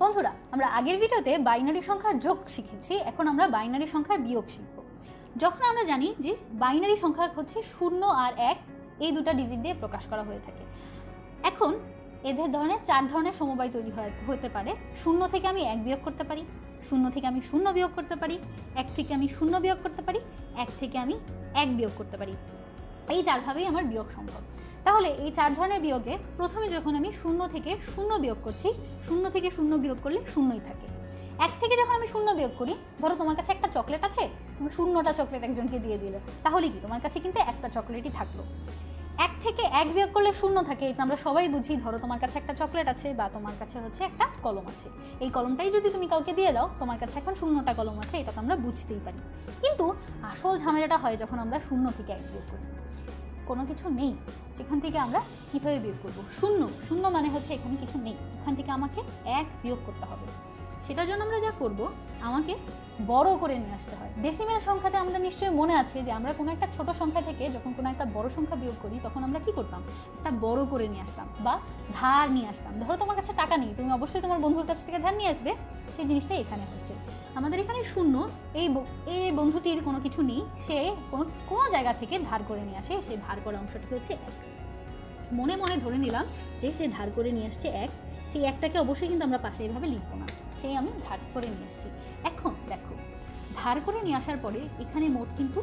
বন্ধুরা, আমরা আগের ভিডিওতে বাইনারি সংখ্যার যোগ শিখেছি, এখন আমরা বাইনারি সংখ্যার বিয়োগ শিখব। যখন আমরা জানি যে বাইনারি সংখ্যা হচ্ছে 0 আর 1 এই দুটো ডিজিট দিয়ে প্রকাশ করা হয়ে থাকে। এখন এদের ধরনের 4 ধরনের সমবায় তৈরি হতে পারে। 0 থেকে আমি 1 বিয়োগ করতে পারি, 0 থেকে আমি 0 বিয়োগ করতে পারি, 1 থেকে আমি 0 বিয়োগ করতে পারি, 1 থেকে আমি 1 বিয়োগ করতে পারি। এই 4 ভাবেই আমার বিয়োগ সম্ভব। তাহলে এই 4 ধরনের বিয়োগে প্রথমে যখন আমি 0 থেকে 0 বিয়োগ করছি, 0 থেকে 0 বিয়োগ করলে 0ই থাকে। 1 থেকে যখন আমি 0 বিয়োগ করি, ধরো তোমার কাছে একটা চকলেট আছে, তুমি 0টা চকলেট একজনকে দিয়ে দিলে, তাহলে কি তোমার কাছে কিন্তু একটা চকলেটই থাকলো। 1 থেকে 1 বিয়োগ করলে 0 থাকে, এটা আমরা সবাই বুঝি। ধরো তোমার কাছে একটা চকলেট আছে বা তোমার কাছে হচ্ছে একটা কলম আছে, এই কলমটাই যদি তুমি কাউকে দিয়ে দাও, তোমার কাছে এখন 0টা কলম আছে, এটা তো আমরা বুঝতেই পারি। কিন্তু আসল ঝামেলাটা হয় যখন আমরা 0 থেকে 1 বিয়োগ করি। কোনো কিছু নেই, সেখান থেকে আমরা কীভাবে বিয়োগ করব? 0 মানে হচ্ছে এখানে কিছু নেই, এখান থেকে আমাকে 1 বিয়োগ করতে হবে। সেটার জন্য আমরা যা করব, আমাকে বড় করে নিয়ে আসতে হয়। ডেসিমেল সংখ্যাতে আমাদের নিশ্চয়ই মনে আছে যে আমরা কোনো একটা ছোট সংখ্যা থেকে যখন কোনো একটা বড় সংখ্যা বিয়োগ করি, তখন আমরা কি করতাম? একটা বড় করে নিয়ে আসতাম বা ধার নিয়ে আসতাম। ধরো তোমার কাছে টাকা নেই, তুমি অবশ্যই তোমার বন্ধুর কাছ থেকে ধার নিয়ে আসবে। সেই জিনিসটাই এখানে হচ্ছে। আমাদের এখানে 0, এই বন্ধুটির কোনো কিছু নেই, সে কোনো জায়গা থেকে ধার করে নিয়ে আসে। সেই ধার করা অংশটি হচ্ছে 1। মনে মনে ধরে নিলাম যে সে ধার করে নিয়ে আসছে 1। সেই 1টাকে অবশ্যই কিন্তু আমরা পাশে এইভাবে লিখবো না, সেই আমি ধার করে নিয়ে আসছি। এখন দেখো, ধার করে নিয়ে আসার পরে এখানে মোট কিন্তু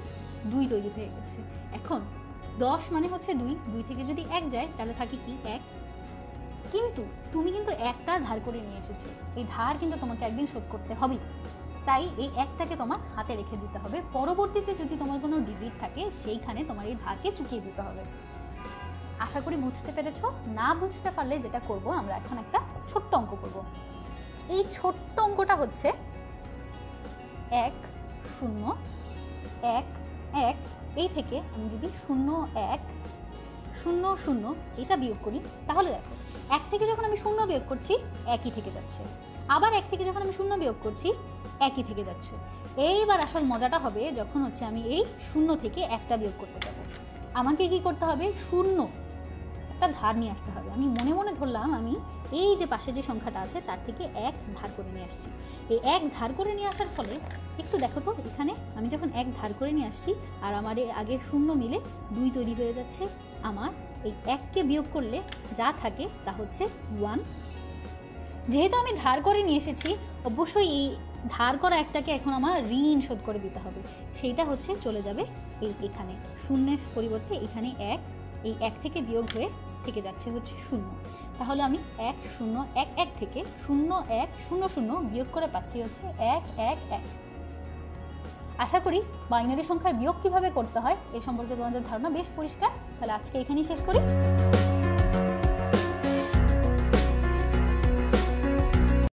2 তৈরি হয়ে গেছে। এখন 10 মানে হচ্ছে 2 থেকে যদি 1 যায় তাহলে থাকে কি 1। কিন্তু তুমি কিন্তু 1টা ধার করে নিয়ে এসেছো, এই ধার কিন্তু তোমাকে একদিন শোধ করতে হবে। তাই এই 1টাকে তোমার হাতে রেখে দিতে হবে। পরবর্তীতে যদি তোমার কোনো ডিজিট থাকে, সেইখানে তোমার এই ধারকে চুকিয়ে দিতে হবে। আশা করি বুঝতে পেরেছো। না বুঝতে পারলে যেটা করব, আমরা এখন একটা ছোট্ট অঙ্ক করব। এই ছোট্ট অঙ্কটা হচ্ছে 1 0 1 1। এই থেকে আমি যদি 0 1 0 0 এটা বিয়োগ করি, তাহলে দেখো 1 থেকে যখন আমি 0 বিয়োগ করছি, 1ই থেকে যাচ্ছে। আবার 1 থেকে যখন আমি 0 বিয়োগ করছি, 1ই থেকে যাচ্ছে। এইবার আসল মজাটা হবে যখন হচ্ছে আমি এই 0 থেকে 1টা বিয়োগ করতে যাবো। আমাকে কি করতে হবে? 0 একটা ধার নিয়ে আসতে হবে। আমি মনে মনে ধরলাম আমি এই যে পাশে যে সংখ্যাটা আছে তার থেকে 1 ধার করে নিয়ে আসছি। এই 1 ধার করে নিয়ে আসার ফলে একটু দেখো তো, এখানে আমি যখন 1 ধার করে নিয়ে আসছি আর আমার এই আগের 0 মিলে 2 তৈরি হয়ে যাচ্ছে। আমার এই 1কে বিয়োগ করলে যা থাকে তা হচ্ছে 1। যেহেতু আমি ধার করে নিয়ে এসেছি, অবশ্যই এই ধার করা 1টাকে এখন আমার ঋণ শোধ করে দিতে হবে। সেইটা হচ্ছে চলে যাবে এখানে 0-এর পরিবর্তে এখানে 1। এই 1 থেকে বিয়োগ হয়ে থেকে যাচ্ছে হচ্ছে 0। তাহলে আমি 1 0 1 1 থেকে 0 1 0 0 বিয়োগ করে পাচ্ছি হচ্ছে 1 1 1। আশা করি বাইনারি সংখ্যার বিয়োগ কিভাবে করতে হয় এই সম্পর্কে তোমাদের ধারণা বেশ পরিষ্কার। তাহলে আজকে এখানেই শেষ করি।